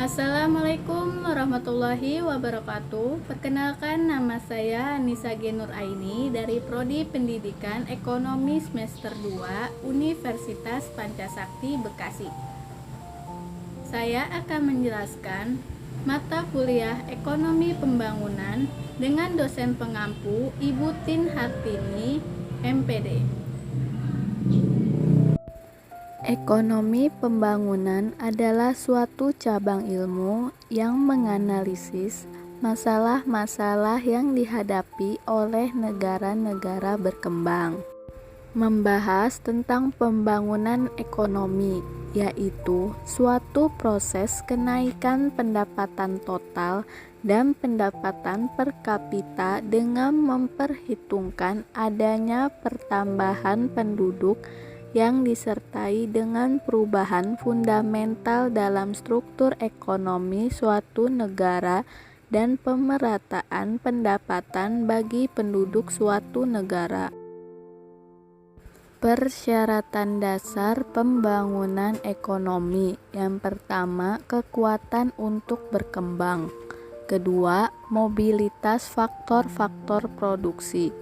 Assalamualaikum warahmatullahi wabarakatuh. Perkenalkan, nama saya Anissa Genur Aini dari Prodi Pendidikan Ekonomi Semester 2 Universitas Pancasakti Bekasi. Saya akan menjelaskan mata kuliah Ekonomi Pembangunan dengan dosen pengampu Ibu Tin Hartini, MPD. Ekonomi pembangunan adalah suatu cabang ilmu yang menganalisis masalah-masalah yang dihadapi oleh negara-negara berkembang. Membahas tentang pembangunan ekonomi, yaitu suatu proses kenaikan pendapatan total dan pendapatan per kapita dengan memperhitungkan adanya pertambahan penduduk yang disertai dengan perubahan fundamental dalam struktur ekonomi suatu negara dan pemerataan pendapatan bagi penduduk suatu negara. Persyaratan dasar pembangunan ekonomi: yang pertama, kekuatan untuk berkembang. Kedua, mobilitas faktor-faktor produksi.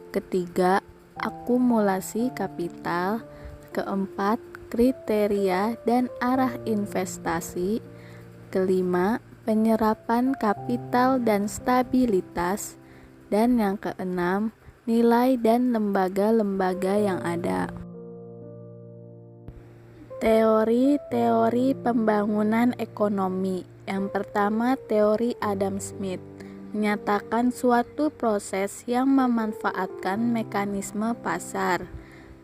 Ketiga, akumulasi kapital. Keempat, kriteria dan arah investasi. Kelima, penyerapan kapital dan stabilitas. Dan yang keenam, nilai dan lembaga-lembaga yang ada. Teori-teori pembangunan ekonomi. Yang pertama, teori Adam Smith menyatakan suatu proses yang memanfaatkan mekanisme pasar.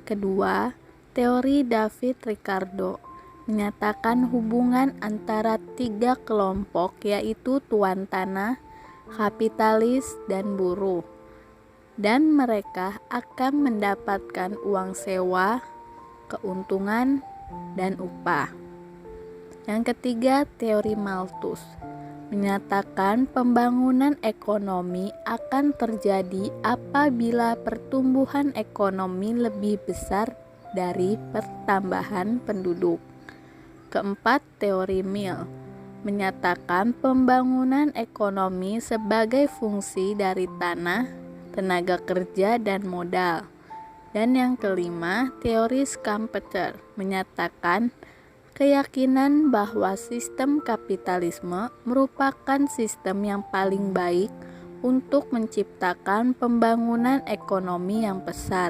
Kedua, teori David Ricardo menyatakan hubungan antara tiga kelompok, yaitu tuan tanah, kapitalis, dan buruh, dan mereka akan mendapatkan uang sewa, keuntungan, dan upah. Yang ketiga, teori Malthus menyatakan pembangunan ekonomi akan terjadi apabila pertumbuhan ekonomi lebih besar dari pertambahan penduduk. Keempat, teori Mill menyatakan pembangunan ekonomi sebagai fungsi dari tanah, tenaga kerja, dan modal. Dan yang kelima, teori Schumpeter menyatakan keyakinan bahwa sistem kapitalisme merupakan sistem yang paling baik untuk menciptakan pembangunan ekonomi yang pesat.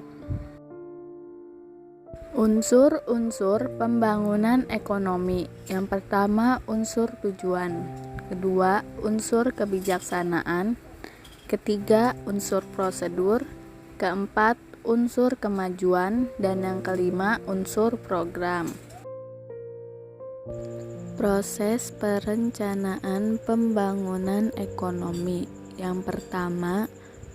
Unsur-unsur pembangunan ekonomi. Yang pertama, unsur tujuan. Kedua, unsur kebijaksanaan. Ketiga, unsur prosedur. Keempat, unsur kemajuan. Dan yang kelima, unsur program. Proses perencanaan pembangunan ekonomi. Yang pertama,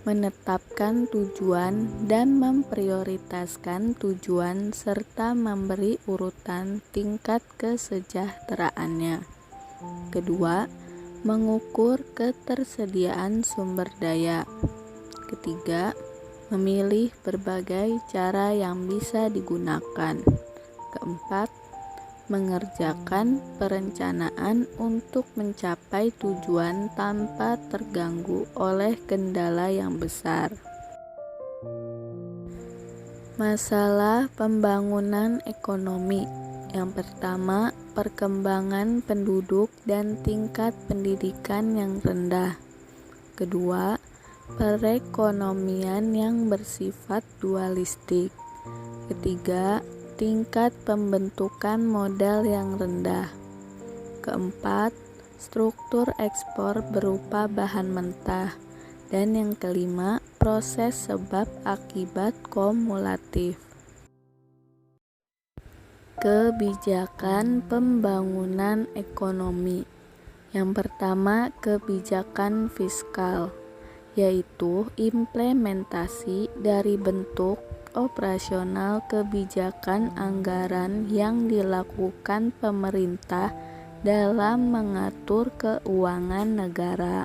menetapkan tujuan dan memprioritaskan tujuan serta memberi urutan tingkat kesejahteraannya. Kedua, mengukur ketersediaan sumber daya. Ketiga, memilih berbagai cara yang bisa digunakan. Keempat, mengerjakan perencanaan untuk mencapai tujuan tanpa terganggu oleh kendala yang besar. Masalah pembangunan ekonomi. Yang pertama, perkembangan penduduk dan tingkat pendidikan yang rendah. Kedua, perekonomian yang bersifat dualistik. Ketiga, tingkat pembentukan modal yang rendah. Keempat, struktur ekspor berupa bahan mentah. Dan yang kelima, proses sebab akibat kumulatif. Kebijakan pembangunan ekonomi. Yang pertama, kebijakan fiskal, yaitu implementasi dari bentuk operasional kebijakan anggaran yang dilakukan pemerintah dalam mengatur keuangan negara.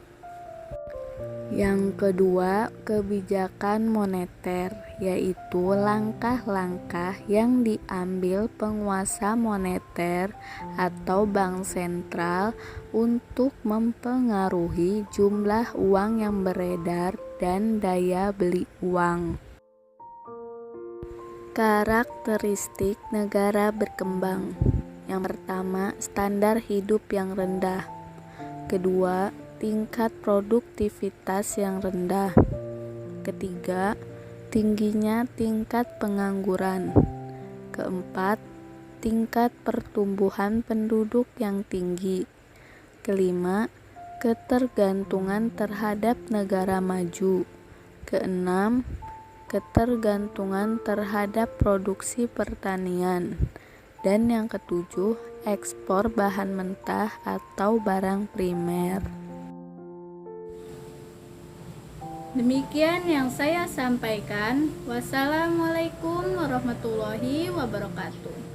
Yang kedua, kebijakan moneter, yaitu langkah-langkah yang diambil penguasa moneter atau bank sentral untuk mempengaruhi jumlah uang yang beredar dan daya beli uang. Karakteristik negara berkembang. Yang pertama, standar hidup yang rendah. Kedua, tingkat produktivitas yang rendah. Ketiga, tingginya tingkat pengangguran. Keempat, tingkat pertumbuhan penduduk yang tinggi. Kelima, ketergantungan terhadap negara maju. Keenam, ketergantungan terhadap produksi pertanian. Dan yang ketujuh, ekspor bahan mentah atau barang primer. Demikian yang saya sampaikan. Wassalamualaikum warahmatullahi wabarakatuh.